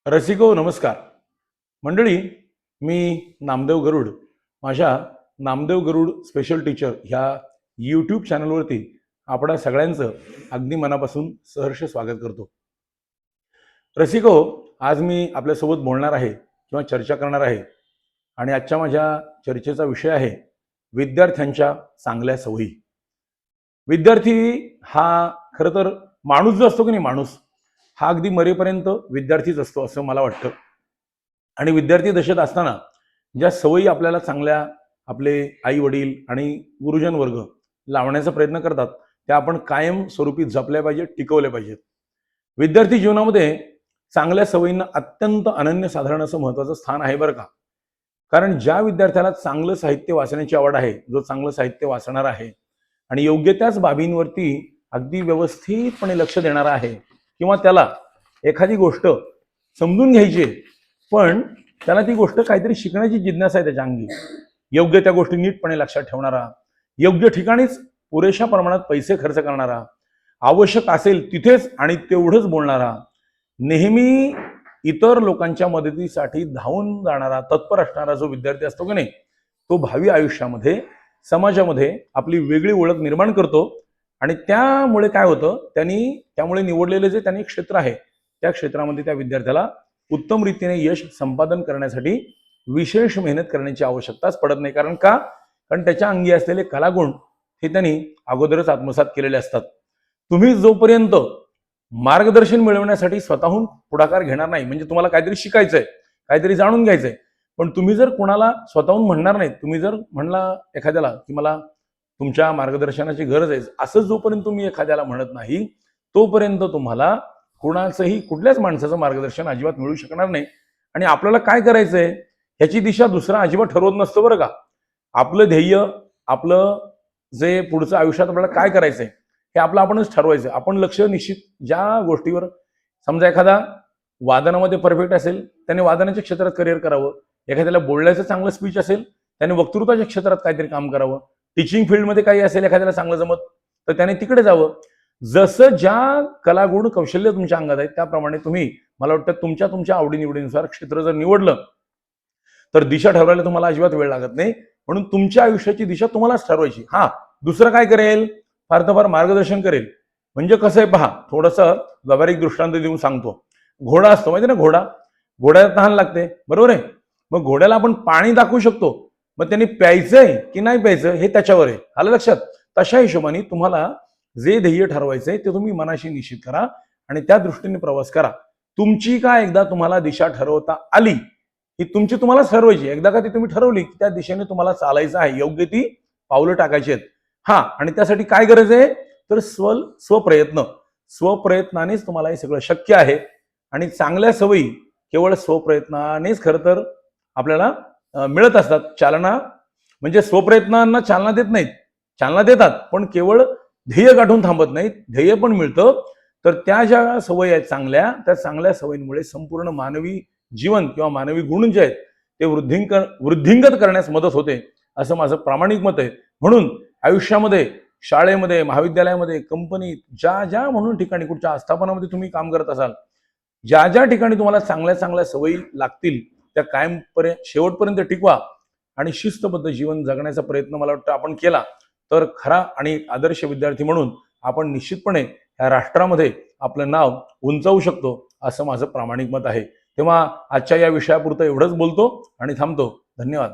रसिको नमस्कार मंडळी. मी नामदेव गरुड. माझ्या नामदेव गरुड स्पेशल टीचर ह्या यूट्यूब चॅनलवरती आपणा सगळ्यांचं अगदी मनापासून सहर्ष स्वागत करतो. रसिको, आज मी आपल्यासोबत बोलणार आहे किंवा चर्चा करणार आहे आणि आजच्या माझ्या चर्चेचा विषय आहे विद्यार्थ्यांच्या चांगल्या सवयी. विद्यार्थी हा खरं तर माणूस जो असतो की नाही, माणूस हा अगदी मरेपर्यंत विद्यार्थीच असतो असं मला वाटतं. आणि विद्यार्थी दशेत असताना ज्या सवयी आपल्याला चांगल्या आपले आई वडील आणि गुरुजन वर्ग लावण्याचा प्रयत्न करतात त्या आपण कायम स्वरूपी जपल्या पाहिजेत, टिकवल्या पाहिजेत. विद्यार्थी जीवनामध्ये चांगल्या सवयींना अत्यंत अनन्यसाधारण असं महत्त्वाचं स्थान आहे बरं का. कारण ज्या विद्यार्थ्याला चांगलं साहित्य वाचण्याची आवड आहे, जो चांगलं साहित्य वाचणार आहे आणि योग्य त्याच बाबींवरती अगदी व्यवस्थितपणे लक्ष देणारा आहे, किंवा त्याला एखादी गोष्ट समजून घ्यायची पण त्याला ती गोष्ट काहीतरी शिकण्याची जिज्ञासा आहे त्याच्या अंगी, योग्य त्या गोष्टी नीटपणे लक्षात ठेवणारा, योग्य ठिकाणीच पुरेशा प्रमाणात पैसे खर्च करणारा, आवश्यक असेल तिथेच आणि तेवढंच बोलणारा, नेहमी इतर लोकांच्या मदतीसाठी धावून जाणारा, तत्पर असणारा जो विद्यार्थी असतो की नाही, तो भावी आयुष्यामध्ये समाजामध्ये आपली वेगळी ओळख निर्माण करतो. आणि त्यामुळे काय होतं, त्यामुळे निवडलेले जे त्यांनी क्षेत्र आहे त्या क्षेत्रामध्ये त्या विद्यार्थ्याला उत्तम रीतीने यश संपादन करण्यासाठी विशेष मेहनत करण्याची आवश्यकताच पडत नाही. कारण त्याच्या अंगी असलेले कलागुण हे त्यांनी अगोदरच आत्मसात केलेले असतात. तुम्ही जोपर्यंत मार्गदर्शन मिळवण्यासाठी स्वतःहून पुढाकार घेणार नाही, म्हणजे तुम्हाला काहीतरी शिकायचंय, काहीतरी जाणून घ्यायचंय, पण तुम्ही जर कोणाला स्वतःहून म्हणणार नाही, तुम्ही जर म्हणला एखाद्याला की मला तुमच्या मार्गदर्शनाची गरज आहे, असं जोपर्यंत तुम्ही एखाद्याला म्हणत नाही तोपर्यंत तुम्हाला कुणाचंही कुठल्याच माणसाचं मार्गदर्शन अजिबात मिळू शकणार नाही. आणि आपल्याला काय करायचंय ह्याची दिशा दुसरा अजिबात ठरवत नसतो बरं का. आपलं ध्येय, आपलं जे पुढचं आयुष्यात आपल्याला काय करायचंय हे आपणच ठरवायचं. आपण लक्ष निश्चित ज्या गोष्टीवर, समजा एखादा वादनामध्ये परफेक्ट असेल त्याने वादनाच्या क्षेत्रात करिअर करावं, एखाद्याला बोलण्याचं चांगलं स्पीच असेल त्याने वक्तृत्वाच्या क्षेत्रात काहीतरी काम करावं, टीचिंग फील्डमध्ये काही असेल एखाद्याला चांगलं जमत तर त्याने तिकडे जावं. जसं ज्या कलागुण कौशल्य तुमच्या अंगात आहेत त्याप्रमाणे तुम्ही, मला वाटतं तुमच्या आवडीनिवडीनुसार क्षेत्र जर निवडलं तर दिशा ठरवायला तुम्हाला अजिबात वेळ लागत नाही. म्हणून तुमच्या आयुष्याची दिशा तुम्हालाच ठरवायची. हा, दुसरं काय करेल, फार तर फार मार्गदर्शन करेल. म्हणजे कसं आहे पहा, थोडंसं व्यावहारिक दृष्टांत देऊन सांगतो. घोडा असतो माहिती ना, घोड्याला तहान लागते, बरोबर आहे. मग घोड्याला आपण पाणी दाखवू शकतो, मग त्यांनी प्यायचंय की नाही प्यायचं हे त्याच्यावर आहे. आलं लक्षात. तशा हिशोबाने तुम्हाला जे ध्येय ठरवायचंय ते तुम्ही मनाशी निश्चित करा आणि त्या दृष्टीने प्रवास करा. तुमची का एकदा तुम्हाला दिशा ठरवता आली ही तुमची तुम्हालाच ठरवायची. एकदा का ती तुम्ही ठरवली की त्या दिशेने तुम्हाला चालायचं आहे, योग्य ती पावलं टाकायची आहेत. हा, आणि त्यासाठी काय गरज आहे तर स्वप्रयत्नानेच तुम्हाला हे सगळं शक्य आहे. आणि चांगल्या सवयी केवळ स्वप्रयत्नानेच खरं तर आपल्याला मिळत असतात. चालना म्हणजे स्वप्रयत्नांना चालना देत नाहीत, चालना देतात पण केवळ ध्येय गाठून थांबत नाहीत. ध्येय पण मिळतं तर त्या ज्या सवयी आहेत चांगल्या, त्या चांगल्या सवयींमुळे संपूर्ण मानवी जीवन किंवा मानवी गुण जे आहेत ते वृद्धिंगत करण्यास मदत होते असं माझं प्रामाणिक मत आहे. म्हणून आयुष्यामध्ये, शाळेमध्ये, महाविद्यालयामध्ये, कंपनीत, ज्या म्हणून ठिकाणी, कुठच्या आस्थापनामध्ये तुम्ही काम करत असाल, ज्या ठिकाणी तुम्हाला चांगल्या चांगल्या सवयी लागतील त्या कायमपर्यंत शेवटपर्यंत टिकवा आणि शिस्तबद्ध जीवन जगण्याचा प्रयत्न मला वाटतं आपण केला तर खरा आणि आदर्श विद्यार्थी म्हणून आपण निश्चितपणे या राष्ट्रामध्ये आपलं नाव उंचावू शकतो असं माझं प्रामाणिक मत आहे. तेव्हा आजच्या या विषयापुरतं एवढंच बोलतो आणि थांबतो. धन्यवाद.